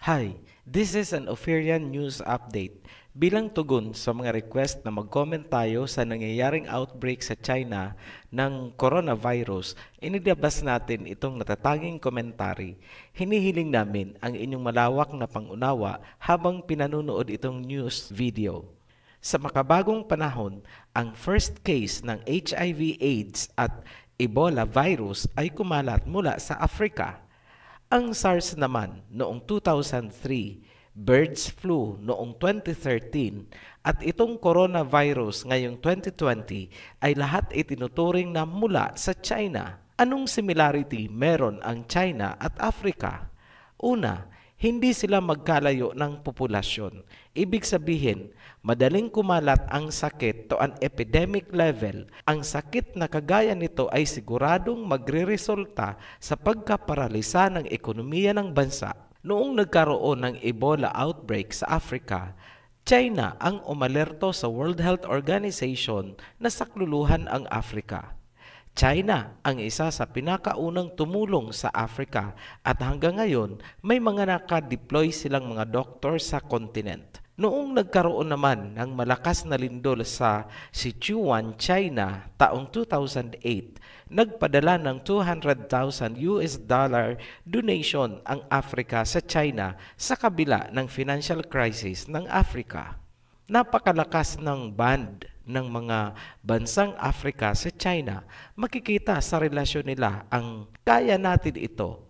Hi, this is an Ophirian News Update. Bilang tugon sa mga request na mag-comment tayo sa nangyayaring outbreak sa China ng coronavirus, inilabas natin itong natatanging komentary. Hinihiling namin ang inyong malawak na pangunawa habang pinanunood itong news video. Sa makabagong panahon, ang first case ng HIV/AIDS at Ebola virus ay kumalat mula sa Africa. Ang SARS naman noong 2003, birds flu noong 2013, at itong coronavirus ngayong 2020 ay lahat itinuturing na mula sa China. Anong similarity meron ang China at Africa? Una, hindi sila magkalayo ng populasyon. Ibig sabihin, madaling kumalat ang sakit to an epidemic level. Ang sakit na kagaya nito ay siguradong magreresulta sa pagkaparalisa ng ekonomiya ng bansa. Noong nagkaroon ng Ebola outbreak sa Africa, China ang umalerto sa World Health Organization na sakluluhan ang Africa. China ang isa sa pinakaunang tumulong sa Africa at hanggang ngayon may mga naka-deploy silang mga doktor sa kontinent. Noong nagkaroon naman ng malakas na lindol sa Sichuan, China taong 2008, nagpadala ng $200,000 donation ang Africa sa China sa kabila ng financial crisis ng Africa. Napakalakas ng bond ng mga bansang Africa sa China. Makikita sa relasyon nila ang kaya natin ito.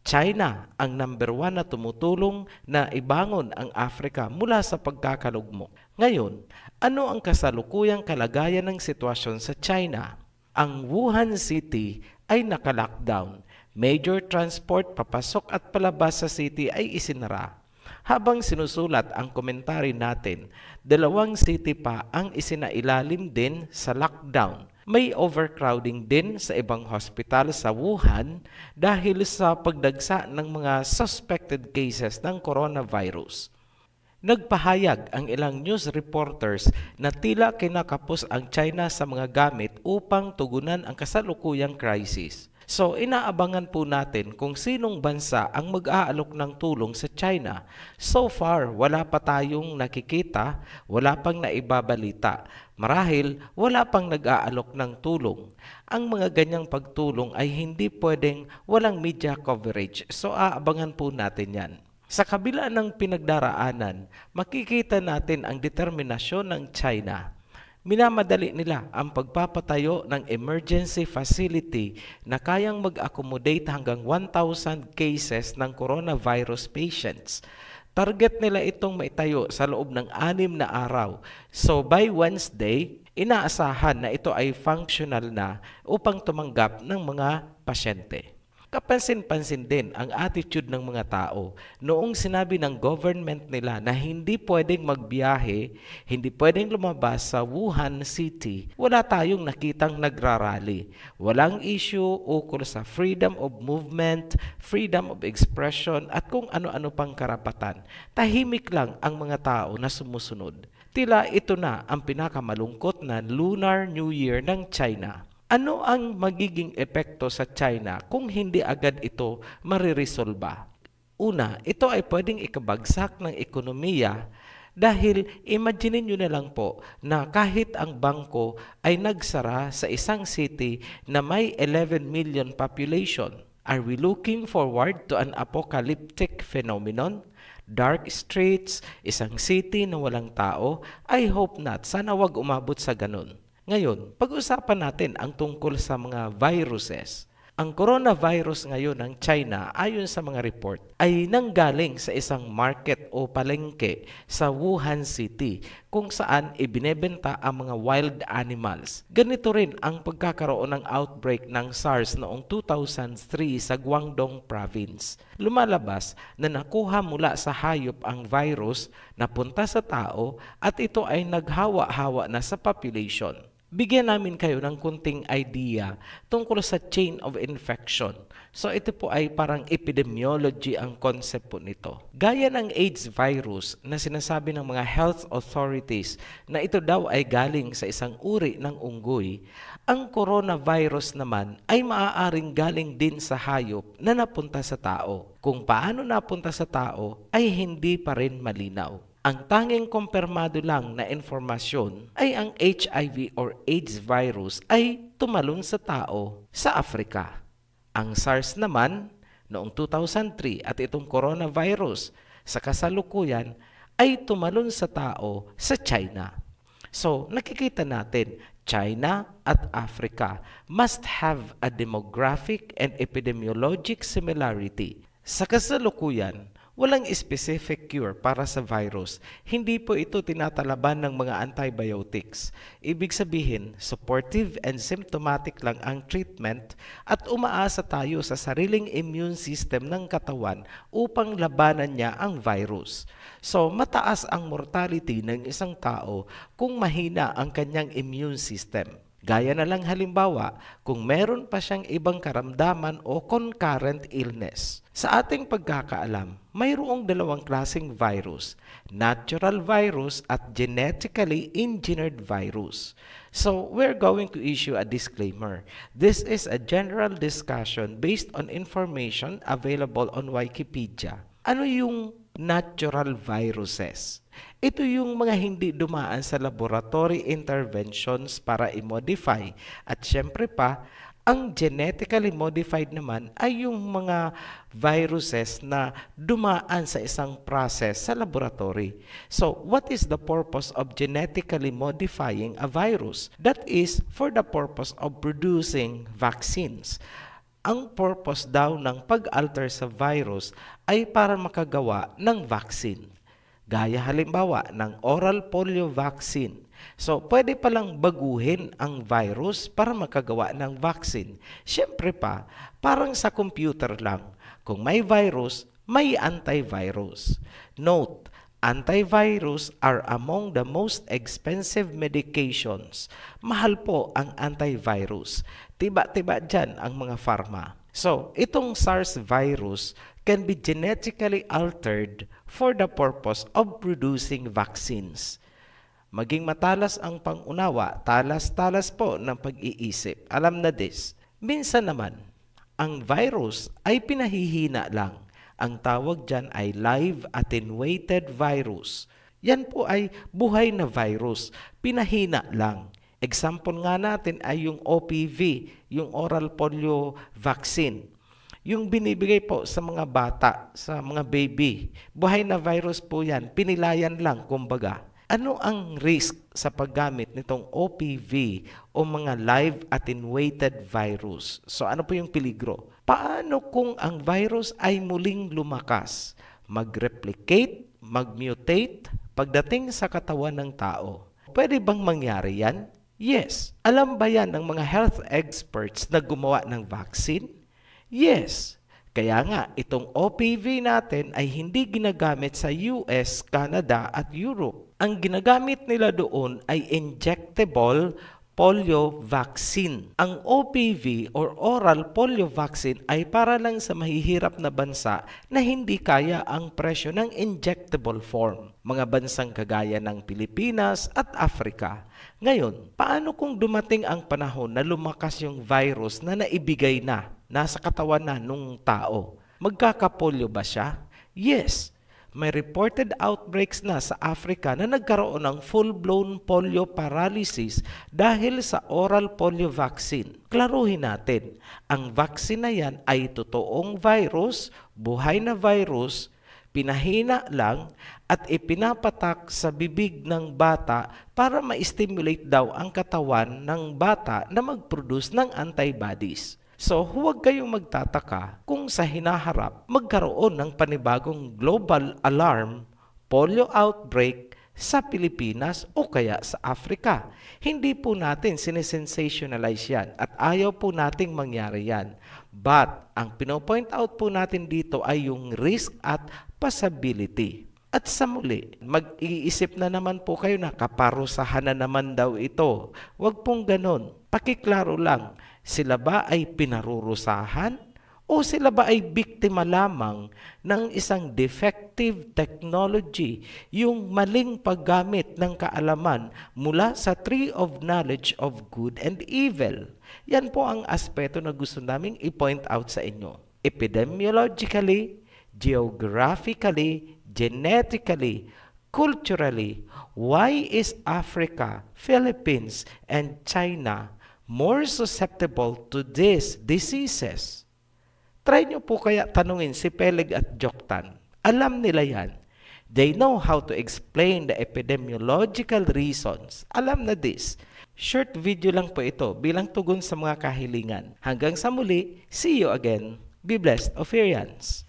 China ang number 1 na tumutulong na ibangon ang Africa mula sa pagkakalugmok. Ngayon, ano ang kasalukuyang kalagayan ng sitwasyon sa China? Ang Wuhan City ay naka-lockdown. Major transport papasok at palabas sa city ay isinara. Habang sinusulat ang komentary natin, 2 city pa ang isinailalim din sa lockdown. May overcrowding din sa ibang hospital sa Wuhan dahil sa pagdagsa ng mga suspected cases ng coronavirus. Nagpahayag ang ilang news reporters na tila kinakapos ang China sa mga gamit upang tugunan ang kasalukuyang crisis. So, inaabangan po natin kung sinong bansa ang mag-aalok ng tulong sa China. So far, wala pa tayong nakikita, wala pang naibabalita. Marahil, wala pang nag-aalok ng tulong. Ang mga ganyang pagtulong ay hindi pwedeng walang media coverage. So, aabangan po natin yan. Sa kabila ng pinagdaraanan, makikita natin ang determinasyon ng China. Minamadali nila ang pagpapatayo ng emergency facility na kayang mag-accommodate hanggang 1,000 cases ng coronavirus patients. Target nila itong maitayo sa loob ng 6 na araw. So by Wednesday, inaasahan na ito ay functional na upang tumanggap ng mga pasyente. Kapansin-pansin din ang attitude ng mga tao noong sinabi ng government nila na hindi pwedeng magbiyahe, hindi pwedeng lumabas sa Wuhan City. Wala tayong nakitang nagrarally. Walang issue ukol sa freedom of movement, freedom of expression at kung ano-ano pang karapatan. Tahimik lang ang mga tao na sumusunod. Tila ito na ang pinakamalungkot na Lunar New Year ng China. Ano ang magiging epekto sa China kung hindi agad ito mariresolba? Una, ito ay pwedeng ikabagsak ng ekonomiya dahil imagine nyo na lang po na kahit ang bangko ay nagsara sa isang city na may 11 million population. Are we looking forward to an apocalyptic phenomenon? Dark streets, isang city na walang tao? I hope not. Sana wag umabot sa ganun. Ngayon, pag-usapan natin ang tungkol sa mga viruses. Ang coronavirus ngayon ng China, ayon sa mga report, ay nanggaling sa isang market o palengke sa Wuhan City kung saan ibinebenta ang mga wild animals. Ganito rin ang pagkakaroon ng outbreak ng SARS noong 2003 sa Guangdong Province. Lumalabas na nakuha mula sa hayop ang virus, napunta sa tao at ito ay naghawa-hawa na sa population. Bigyan namin kayo ng kunting idea tungkol sa chain of infection. So ito po ay parang epidemiology ang concept po nito. Gaya ng AIDS virus na sinasabi ng mga health authorities na ito daw ay galing sa isang uri ng unggoy, ang coronavirus naman ay maaaring galing din sa hayop na napunta sa tao. Kung paano napunta sa tao ay hindi pa rin malinaw. Ang tanging kumpirmado lang na informasyon ay ang HIV or AIDS virus ay tumalon sa tao sa Africa. Ang SARS naman noong 2003 at itong coronavirus sa kasalukuyan ay tumalon sa tao sa China. So nakikita natin, China at Africa must have a demographic and epidemiologic similarity. Sa kasalukuyan, walang specific cure para sa virus. Hindi po ito tinatalaban ng mga antibiotics. Ibig sabihin, supportive and symptomatic lang ang treatment at umaasa tayo sa sariling immune system ng katawan upang labanan niya ang virus. So, mataas ang mortality ng isang tao kung mahina ang kanyang immune system. Gaya na lang halimbawa, kung meron pa siyang ibang karamdaman o concurrent illness. Sa ating pagkakaalam, mayroong dalawang klaseng virus, natural virus at genetically engineered virus. So, we're going to issue a disclaimer. This is a general discussion based on information available on Wikipedia. Ano yung natural viruses? Ito yung mga hindi dumaan sa laboratory interventions para i-modify. At syempre pa, ang genetically modified naman ay yung mga viruses na dumaan sa isang process sa laboratory. So, what is the purpose of genetically modifying a virus? That is for the purpose of producing vaccines. Ang purpose daw ng pag-alter sa virus ay para makagawa ng vaccine. Gaya halimbawa ng oral polio vaccine. So, pwede palang baguhin ang virus para makagawa ng vaccine. Siyempre pa, parang sa computer lang. Kung may virus, may antivirus. Note, antivirus are among the most expensive medications. Mahal po ang antivirus. Tiba-tiba dyan ang mga pharma. So, itong SARS virus can be genetically altered for the purpose of producing vaccines. Maging matalas ang pangunawa, talas-talas po ng pag-iisip. Alam na this. Minsan naman, ang virus ay pinahihina lang. Ang tawag dyan ay live attenuated virus. Yan po ay buhay na virus, pinahina lang. Example nga natin ay yung OPV, yung oral polio vaccine. Yung binibigay po sa mga bata, sa mga baby. Buhay na virus po yan, pinilayan lang kumbaga. Ano ang risk sa paggamit nitong OPV o mga live attenuated virus? So ano po yung peligro? Paano kung ang virus ay muling lumakas, mag-replicate, mag-mutate pagdating sa katawan ng tao? Pwede bang mangyari yan? Yes. Alam ba yan ng mga health experts na gumawa ng vaccine? Yes. Kaya nga, itong OPV natin ay hindi ginagamit sa US, Canada at Europe. Ang ginagamit nila doon ay injectable polio vaccine. Ang OPV or oral polio vaccine ay para lang sa mahihirap na bansa na hindi kaya ang presyo ng injectable form. Mga bansang kagaya ng Pilipinas at Africa. Ngayon, paano kung dumating ang panahon na lumakas yung virus na naibigay na, nasa katawan na nung tao? Magkakapolyo ba siya? Yes. May reported outbreaks na sa Africa na nagkaroon ng full-blown polio paralysis dahil sa oral polio vaccine. Klaruhin natin, ang vaccine na yan ay totoong virus, buhay na virus, pinahina lang at ipinapatak sa bibig ng bata para ma-stimulate daw ang katawan ng bata na mag-produce ng antibodies. So, huwag kayong magtataka kung sa hinaharap magkaroon ng panibagong global alarm, polio outbreak sa Pilipinas o kaya sa Africa. Hindi po natin sinesensationalize yan at ayaw po nating mangyari yan. But, ang pinopoint out po natin dito ay yung risk at possibility. At sa muli, mag-iisip na naman po kayo na kaparusahan na naman daw ito. Huwag pong ganon. Pakiklaro lang. Sila ba ay pinarurusahan o sila ba ay biktima lamang ng isang defective technology, yung maling paggamit ng kaalaman mula sa tree of knowledge of good and evil? Yan po ang aspeto na gusto naming i-point out sa inyo. Epidemiologically, geographically, genetically, culturally, why is Africa, Philippines, and China more susceptible to these diseases? Try nyo po kaya tanungin si Peleg at Joktan. Alam nila yan. They know how to explain the epidemiological reasons. Alam na this. Short video lang po ito bilang tugon sa mga kahilingan. Hanggang sa muli, see you again. Be blessed, Ophirians.